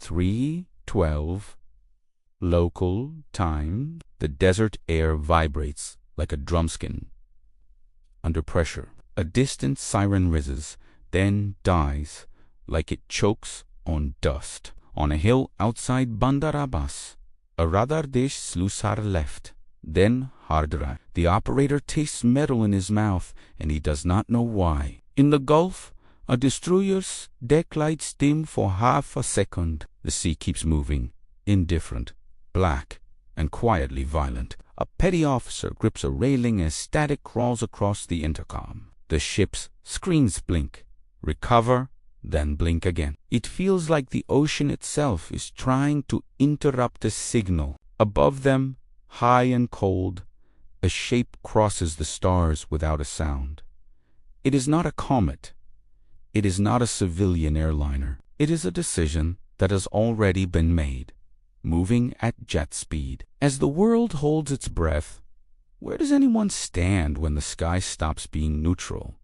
3:12 local time. The desert air vibrates like a drumskin under pressure. A distant siren rises, then dies like it chokes on dust. On a hill outside Bandar Abbas, a radar dish slusar left, then hardra. The operator tastes metal in his mouth, and he does not know why. In the Gulf, a destroyer's deck lights dim for half a second. The sea keeps moving, indifferent, black, and quietly violent. A petty officer grips a railing as static crawls across the intercom. The ship's screens blink, recover, then blink again. It feels like the ocean itself is trying to interrupt the signal. Above them, high and cold, a shape crosses the stars without a sound. It is not a comet. It is not a civilian airliner. It is a decision that has already been made, moving at jet speed. As the world holds its breath, where does anyone stand when the sky stops being neutral?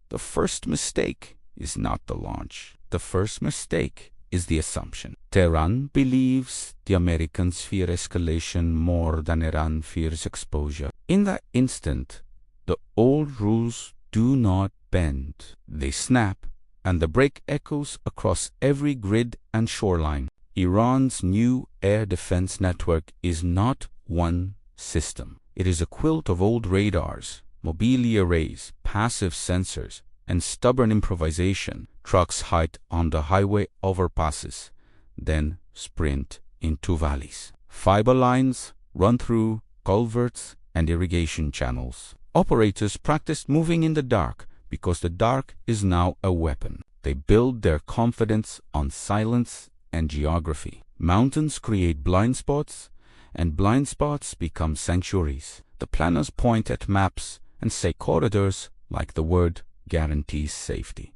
The first mistake is not the launch. The first mistake is the assumption. Tehran believes the Americans fear escalation more than Iran fears exposure. In that instant, the old rules do not bend. They snap, and the break echoes across every grid and shoreline. Iran's new air defense network is not one system. It is a quilt of old radars, mobile arrays, passive sensors, and stubborn improvisation. Trucks hide on the highway overpasses, then sprint into valleys. Fiber lines run through culverts and irrigation channels. Operators practice moving in the dark because the dark is now a weapon. They build their confidence on silence and geography. Mountains create blind spots, and blind spots become sanctuaries. The planners point at maps and say corridors like the word guarantees safety.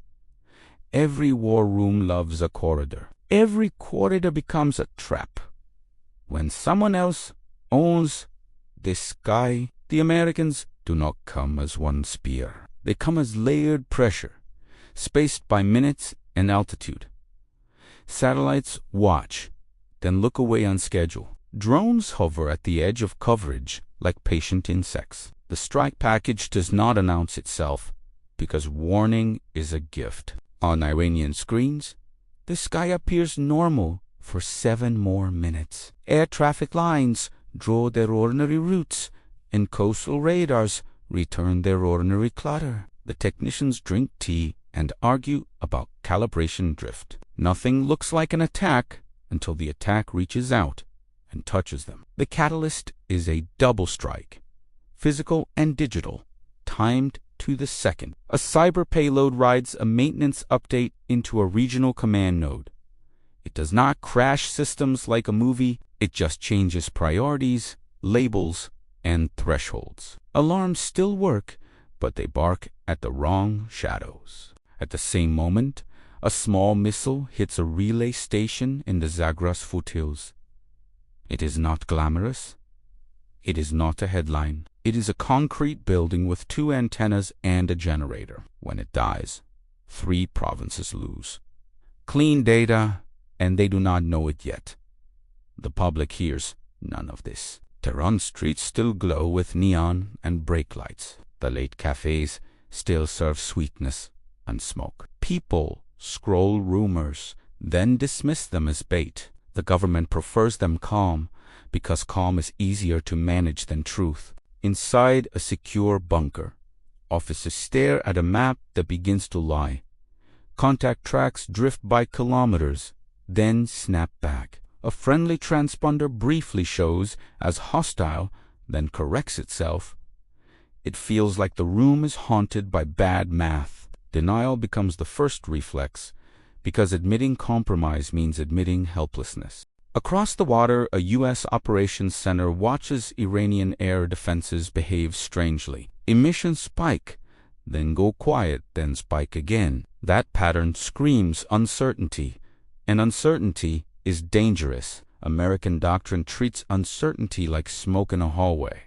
Every war room loves a corridor. Every corridor becomes a trap. When someone else owns this sky, the Americans do not come as one spear. They come as layered pressure, spaced by minutes and altitude. Satellites watch, then look away on schedule. Drones hover at the edge of coverage like patient insects. The strike package does not announce itself because warning is a gift. On Iranian screens, the sky appears normal for 7 more minutes. Air traffic lines draw their ordinary routes, and coastal radars return their ordinary clutter. The technicians drink tea and argue about calibration drift. Nothing looks like an attack until the attack reaches out and touches them. The catalyst is a double strike, physical and digital, timed to the second. A cyber payload rides a maintenance update into a regional command node. It does not crash systems like a movie, it just changes priorities, labels, and thresholds. Alarms still work, but they bark at the wrong shadows. At the same moment, a small missile hits a relay station in the Zagros foothills. It is not glamorous. It is not a headline. It is a concrete building with 2 antennas and a generator. When it dies, 3 provinces lose. Clean data, and they do not know it yet. The public hears none of this. Tehran streets still glow with neon and brake lights. The late cafes still serve sweetness and smoke. People scroll rumors, then dismiss them as bait. The government prefers them calm because calm is easier to manage than truth. Inside a secure bunker, officers stare at a map that begins to lie. Contact tracks drift by kilometers, then snap back. A friendly transponder briefly shows as hostile, then corrects itself. It feels like the room is haunted by bad math. Denial becomes the first reflex, because admitting compromise means admitting helplessness. Across the water, a U.S. operations center watches Iranian air defenses behave strangely. Emissions spike, then go quiet, then spike again. That pattern screams uncertainty, and uncertainty is dangerous. American doctrine treats uncertainty like smoke in a hallway.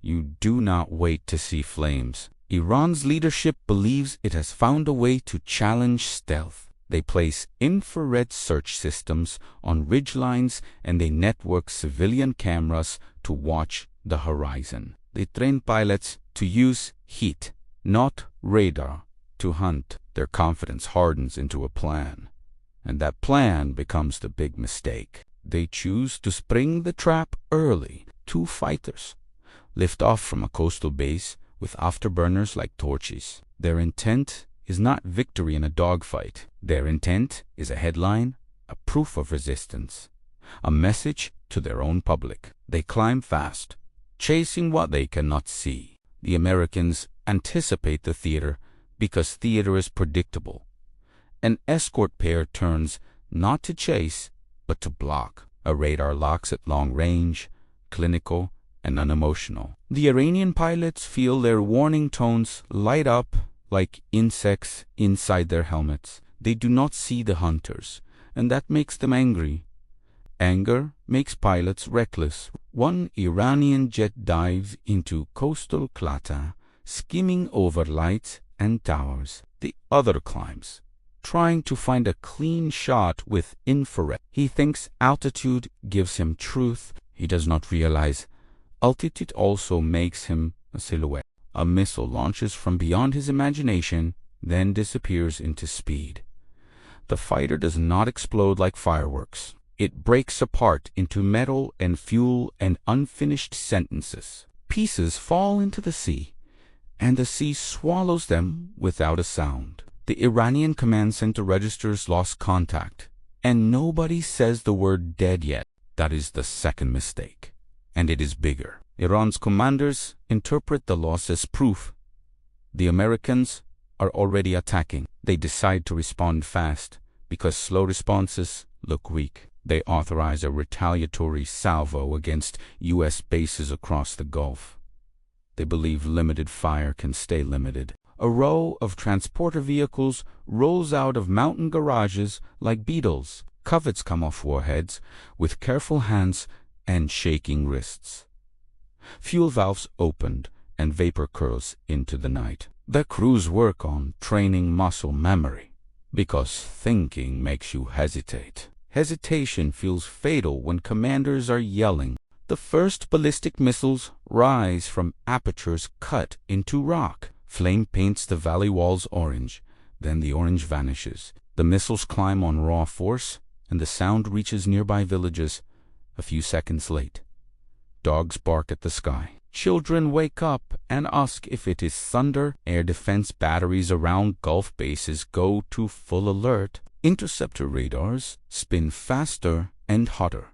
You do not wait to see flames. Iran's leadership believes it has found a way to challenge stealth. They place infrared search systems on ridgelines and they network civilian cameras to watch the horizon. They train pilots to use heat, not radar, to hunt. Their confidence hardens into a plan, and that plan becomes the big mistake. They choose to spring the trap early. 2 fighters lift off from a coastal base with afterburners like torches. Their intent is not victory in a dogfight. Their intent is a headline, a proof of resistance, a message to their own public. They climb fast, chasing what they cannot see. The Americans anticipate the theater because theater is predictable. An escort pair turns not to chase, but to block. A radar locks at long range, clinical and unemotional. The Iranian pilots feel their warning tones light up like insects inside their helmets. They do not see the hunters, and that makes them angry. Anger makes pilots reckless. One Iranian jet dives into coastal Klata, skimming over lights and towers. The other climbs, trying to find a clean shot with infrared. He thinks altitude gives him truth. He does not realize altitude also makes him a silhouette. A missile launches from beyond his imagination, then disappears into speed. The fighter does not explode like fireworks. It breaks apart into metal and fuel and unfinished sentences. Pieces fall into the sea, and the sea swallows them without a sound. The Iranian command center registers lost contact, and nobody says the word dead yet. That is the second mistake, and it is bigger. Iran's commanders interpret the loss as proof. The Americans are already attacking. They decide to respond fast because slow responses look weak. They authorize a retaliatory salvo against U.S. bases across the Gulf. They believe limited fire can stay limited. A row of transporter vehicles rolls out of mountain garages like beetles. Covets come off warheads with careful hands and shaking wrists. Fuel valves opened and vapor curls into the night. The crews work on training muscle memory because thinking makes you hesitate. Hesitation feels fatal when commanders are yelling. The first ballistic missiles rise from apertures cut into rock. Flame paints the valley walls orange, then the orange vanishes. The missiles climb on raw force, and the sound reaches nearby villages a few seconds late. Dogs bark at the sky. Children wake up and ask if it is thunder. Air defense batteries around Gulf bases go to full alert. Interceptor radars spin faster and hotter.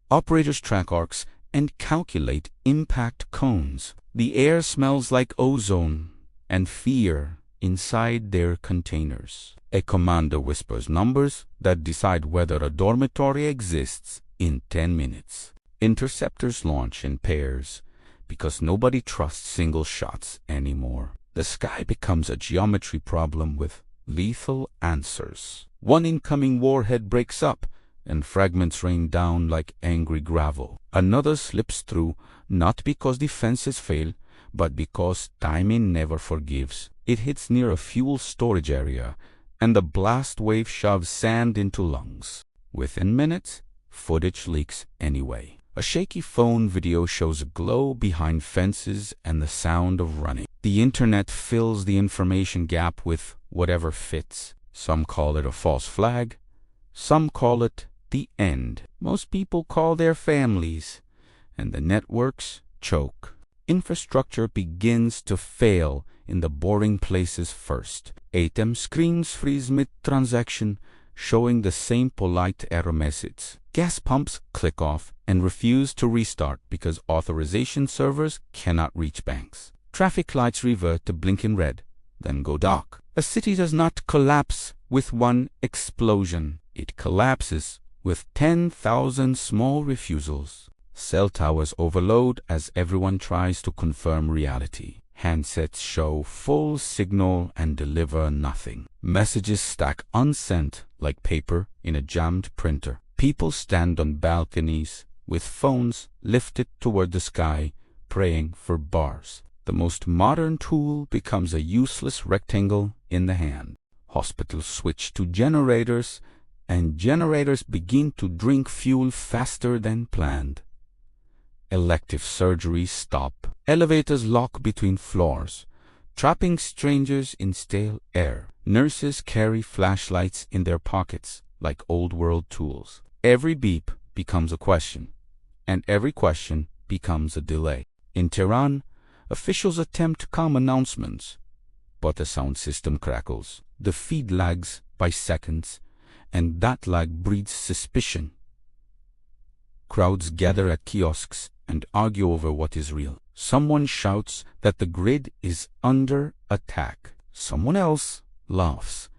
Operators track arcs and calculate impact cones. The air smells like ozone and fear inside their containers. A commander whispers numbers that decide whether a dormitory exists in 10 minutes. Interceptors launch in pairs because nobody trusts single shots anymore. The sky becomes a geometry problem with lethal answers. One incoming warhead breaks up and fragments rain down like angry gravel. Another slips through, not because defenses fail, but because timing never forgives. It hits near a fuel storage area, and the blast wave shoves sand into lungs. Within minutes, footage leaks anyway. A shaky phone video shows a glow behind fences and the sound of running. The internet fills the information gap with whatever fits. Some call it a false flag. Some call it the end. Most people call their families, and the networks choke. Infrastructure begins to fail in the boring places first. ATM screens freeze mid-transaction, showing the same polite error message. Gas pumps click off and refuse to restart because authorization servers cannot reach banks. Traffic lights revert to blinking red, then go dark. A city does not collapse with one explosion. It collapses with 10,000 small refusals. Cell towers overload as everyone tries to confirm reality. Handsets show full signal and deliver nothing. Messages stack unsent like paper in a jammed printer. People stand on balconies with phones lifted toward the sky, praying for bars. The most modern tool becomes a useless rectangle in the hand. Hospitals switch to generators, and generators begin to drink fuel faster than planned. Elective surgeries stop. Elevators lock between floors, trapping strangers in stale air. Nurses carry flashlights in their pockets like old-world tools. Every beep becomes a question, and every question becomes a delay. In Tehran, officials attempt calm announcements, but the sound system crackles. The feed lags by seconds, and that lag breeds suspicion. Crowds gather at kiosks and argue over what is real. Someone shouts that the grid is under attack. Someone else laughs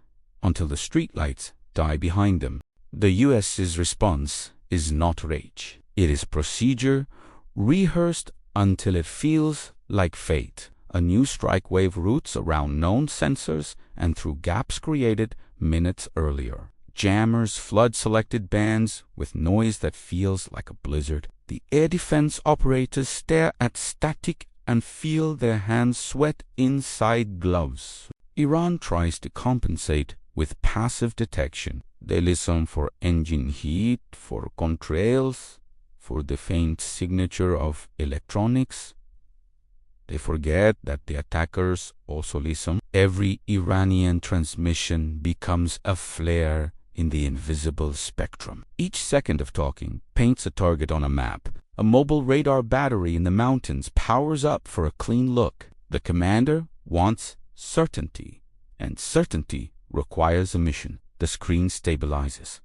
until the streetlights die behind them. The US's response is not rage. It is procedure rehearsed until it feels like fate. A new strike wave routes around known sensors and through gaps created minutes earlier. Jammers flood selected bands with noise that feels like a blizzard. The air defense operators stare at static and feel their hands sweat inside gloves. Iran tries to compensate with passive detection. They listen for engine heat, for contrails, for the faint signature of electronics. They forget that the attackers also listen. Every Iranian transmission becomes a flare in the invisible spectrum. Each second of talking paints a target on a map. A mobile radar battery in the mountains powers up for a clean look. The commander wants certainty, and certainty requires a mission. The screen stabilizes,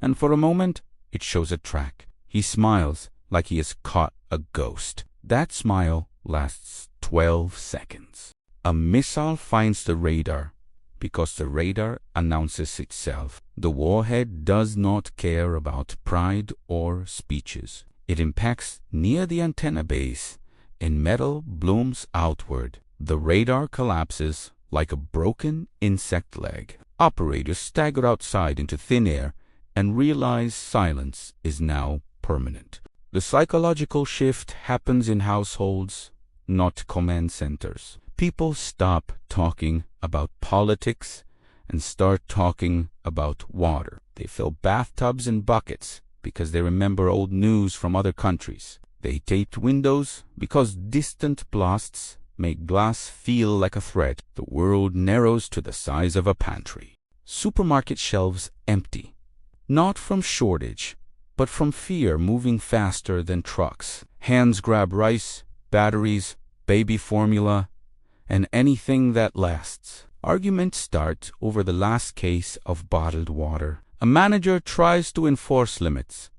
and for a moment it shows a track. He smiles like he has caught a ghost. That smile lasts 12 seconds. A missile finds the radar because the radar announces itself. The warhead does not care about pride or speeches. It impacts near the antenna base, and metal blooms outward. The radar collapses like a broken insect leg. Operators stagger outside into thin air and realize silence is now permanent. The psychological shift happens in households, not command centers. People stop talking about politics and start talking about water. They fill bathtubs and buckets because they remember old news from other countries. They taped windows because distant blasts make glass feel like a threat. The world narrows to the size of a pantry. Supermarket shelves empty, not from shortage, but from fear moving faster than trucks. Hands grab rice, batteries, baby formula, and anything that lasts. Arguments start over the last case of bottled water. A manager tries to enforce limits,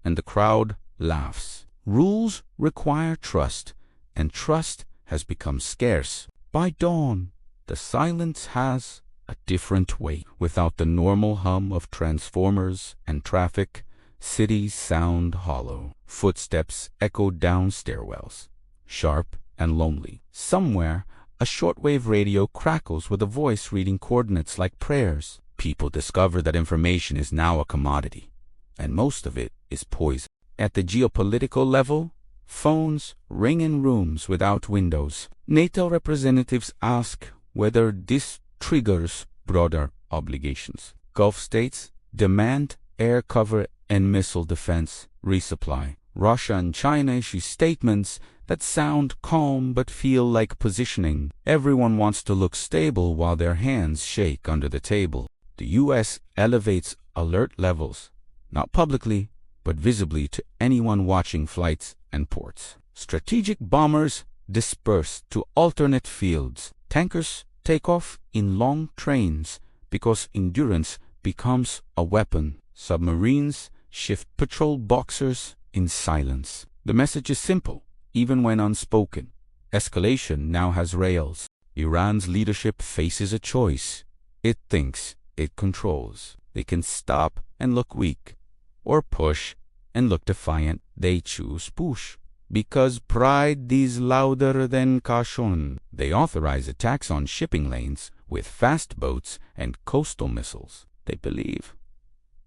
and the crowd laughs. Rules require trust, and trust has become scarce. By dawn, the silence has a different weight. Without the normal hum of transformers and traffic, cities sound hollow. Footsteps echo down stairwells, sharp and lonely. Somewhere, a shortwave radio crackles with a voice reading coordinates like prayers. People discover that information is now a commodity, and most of it is poison. At the geopolitical level, phones ring in rooms without windows. NATO representatives ask whether this triggers broader obligations. Gulf states demand air cover and missile defense resupply. Russia and China issue statements that sound calm but feel like positioning. Everyone wants to look stable while their hands shake under the table. The U.S. elevates alert levels, not publicly, but visibly to anyone watching flights and ports. Strategic bombers disperse to alternate fields. Tankers take off in long trains because endurance becomes a weapon. Submarines shift patrol boxers in silence. The message is simple, even when unspoken. Escalation now has rails. Iran's leadership faces a choice. It thinks it controls. They can stop and look weak, or push and look defiant. They choose push, because pride is louder than caution. They authorize attacks on shipping lanes with fast boats and coastal missiles. They believe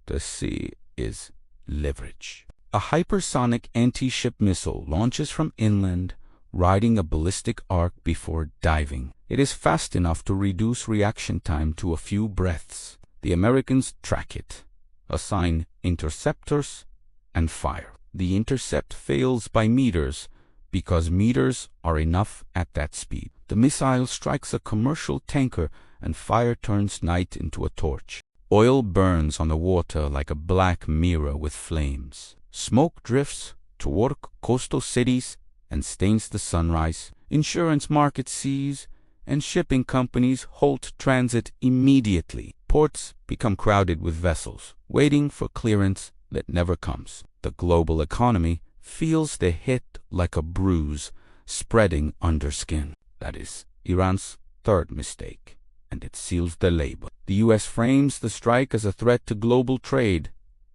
the sea is leverage. A hypersonic anti-ship missile launches from inland, riding a ballistic arc before diving. It is fast enough to reduce reaction time to a few breaths. The Americans track it, assign interceptors, and fire. The intercept fails by meters because meters are enough at that speed. The missile strikes a commercial tanker and fire turns night into a torch. Oil burns on the water like a black mirror with flames. Smoke drifts toward coastal cities and stains the sunrise. Insurance markets seize, and shipping companies halt transit immediately. Ports become crowded with vessels, waiting for clearance that never comes. The global economy feels the hit like a bruise spreading under skin. That is Iran's third mistake, and it seals the label. The U.S. frames the strike as a threat to global trade,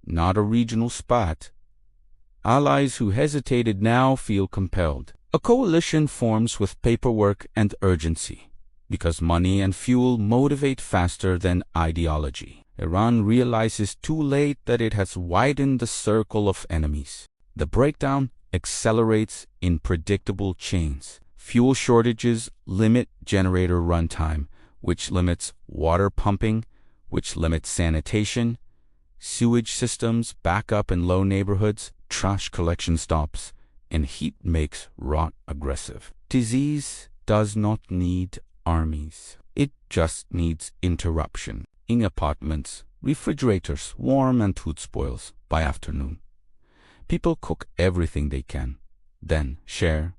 not a regional spot. Allies who hesitated now feel compelled. A coalition forms with paperwork and urgency, because money and fuel motivate faster than ideology. Iran realizes too late that it has widened the circle of enemies. The breakdown accelerates in predictable chains. Fuel shortages limit generator runtime, which limits water pumping, which limits sanitation. Sewage systems back up in low neighborhoods, trash collection stops, and heat makes rot aggressive. Disease does not need armies. It just needs interruption. In apartments, refrigerators warm and food spoils by afternoon. People cook everything they can, then share,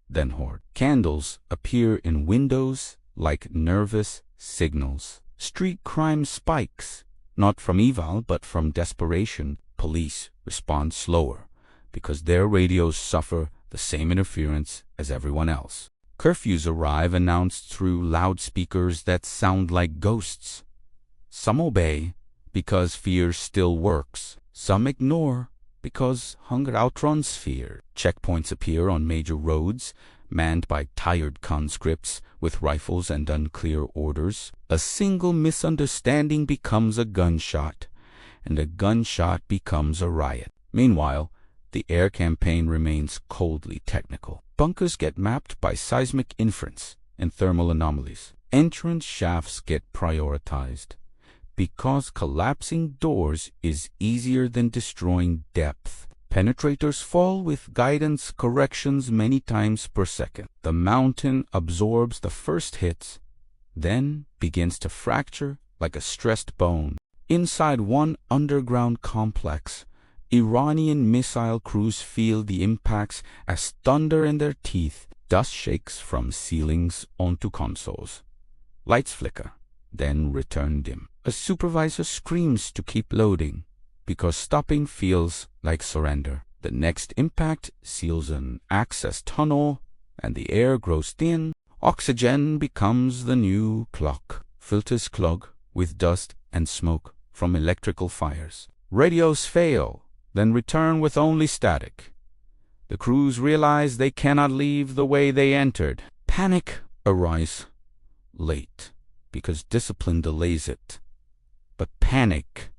then hoard. Candles appear in windows like nervous signals. Street crime spikes, not from evil but from desperation. Police respond slower because their radios suffer the same interference as everyone else. Curfews arrive announced through loudspeakers that sound like ghosts. Some obey because fear still works. Some ignore because hunger outruns fear. Checkpoints appear on major roads, manned by tired conscripts with rifles and unclear orders. A single misunderstanding becomes a gunshot, and a gunshot becomes a riot. Meanwhile, the air campaign remains coldly technical. Bunkers get mapped by seismic inference and thermal anomalies. Entrance shafts get prioritized because collapsing doors is easier than destroying depth. Penetrators fall with guidance corrections many times per second. The mountain absorbs the first hits, then begins to fracture like a stressed bone. Inside one underground complex, Iranian missile crews feel the impacts as thunder in their teeth. Dust shakes from ceilings onto consoles. Lights flicker, then return dim. A supervisor screams to keep loading, because stopping feels like surrender. The next impact seals an access tunnel, and the air grows thin. Oxygen becomes the new clock. Filters clog with dust and smoke from electrical fires. Radios fail, then return with only static. The crews realize they cannot leave the way they entered. Panic arrives late, because discipline delays it. But panic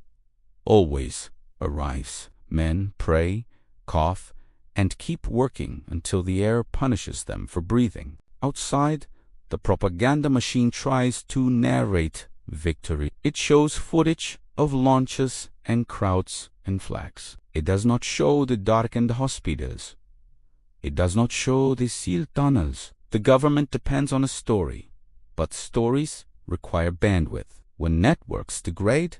always arrives. Men pray, cough, and keep working until the air punishes them for breathing. Outside, the propaganda machine tries to narrate victory. It shows footage of launches and crowds and flags. It does not show the darkened hospitals. It does not show the sealed tunnels. The government depends on a story, but stories require bandwidth. When networks degrade,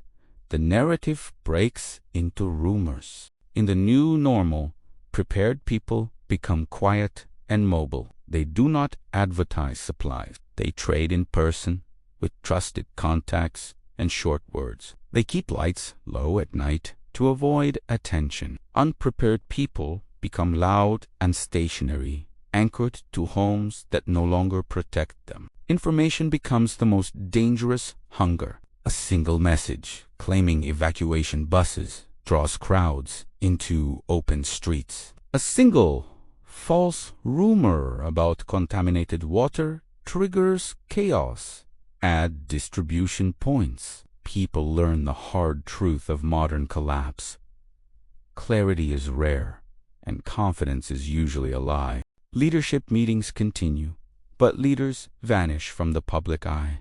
the narrative breaks into rumors. In the new normal, prepared people become quiet and mobile. They do not advertise supplies. They trade in person with trusted contacts and short words. They keep lights low at night to avoid attention. Unprepared people become loud and stationary, anchored to homes that no longer protect them. Information becomes the most dangerous hunger. A single message claiming evacuation buses draws crowds into open streets. A single false rumor about contaminated water triggers chaos. Add distribution points. People learn the hard truth of modern collapse. Clarity is rare, and confidence is usually a lie. Leadership meetings continue, but leaders vanish from the public eye.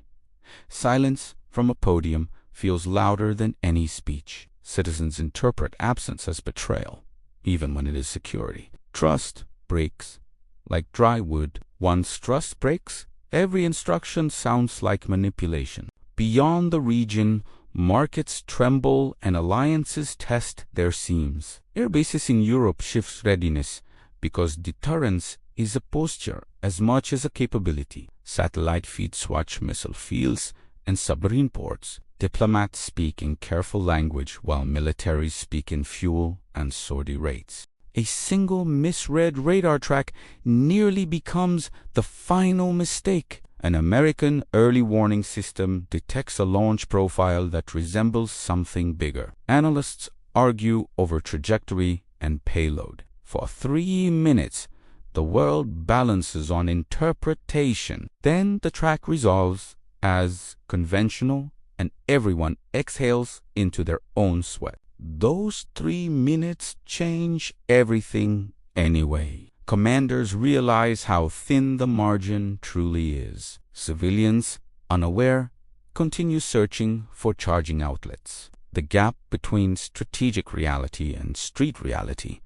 Silence from a podium feels louder than any speech. Citizens interpret absence as betrayal, even when it is security. Trust breaks like dry wood. Once trust breaks, every instruction sounds like manipulation. Beyond the region, markets tremble and alliances test their seams. Airbases in Europe shift readiness because deterrence is a posture as much as a capability. Satellite feeds watch missile fields and submarine ports. Diplomats speak in careful language while militaries speak in fuel and sortie rates. A single misread radar track nearly becomes the final mistake. An American early warning system detects a launch profile that resembles something bigger. Analysts argue over trajectory and payload. For 3 minutes, the world balances on interpretation. Then the track resolves as conventional and everyone exhales into their own sweat. Those 3 minutes change everything anyway. Commanders realize how thin the margin truly is. Civilians, unaware, continue searching for charging outlets. The gap between strategic reality and street reality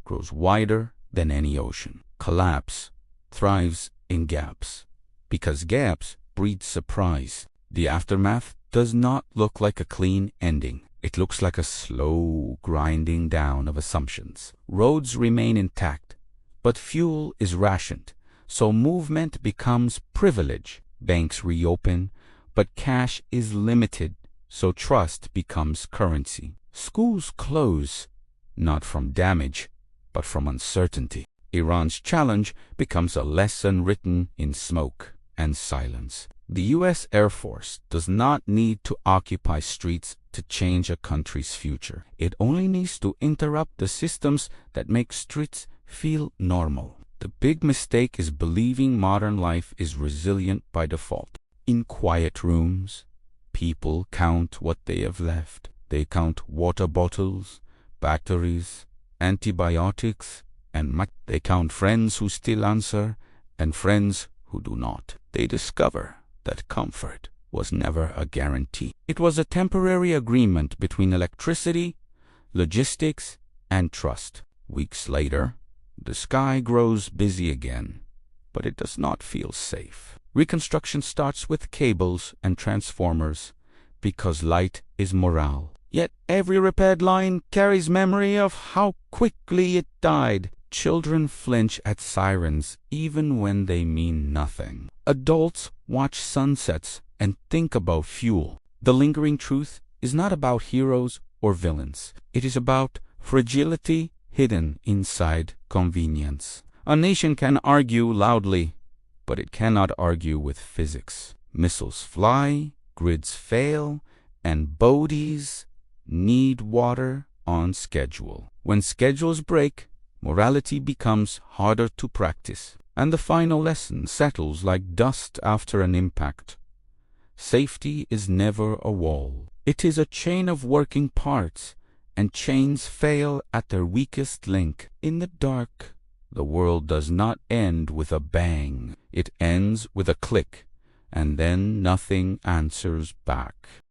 grows wider than any ocean. Collapse thrives in gaps, because gaps breed surprise. The aftermath does not look like a clean ending. It looks like a slow grinding down of assumptions. Roads remain intact, but fuel is rationed, so movement becomes privilege. Banks reopen, but cash is limited, so trust becomes currency. Schools close, not from damage, but from uncertainty. Iran's challenge becomes a lesson written in smoke and silence. The U.S. Air Force does not need to occupy streets to change a country's future. It only needs to interrupt the systems that make streets feel normal. The big mistake is believing modern life is resilient by default. In quiet rooms, people count what they have left. They count water bottles, batteries, antibiotics, and they count friends who still answer and friends who do not. They discover that comfort was never a guarantee. It was a temporary agreement between electricity, logistics, and trust. Weeks later, the sky grows busy again, but it does not feel safe. Reconstruction starts with cables and transformers because light is morale. Yet every repaired line carries memory of how quickly it died. Children flinch at sirens even when they mean nothing. Adults watch sunsets and think about fuel. The lingering truth is not about heroes or villains. It is about fragility hidden inside convenience. A nation can argue loudly, but it cannot argue with physics. Missiles fly, grids fail, and bodies need water on schedule. When schedules break, morality becomes harder to practice, and the final lesson settles like dust after an impact. Safety is never a wall. It is a chain of working parts, and chains fail at their weakest link. In the dark, the world does not end with a bang. It ends with a click, and then nothing answers back.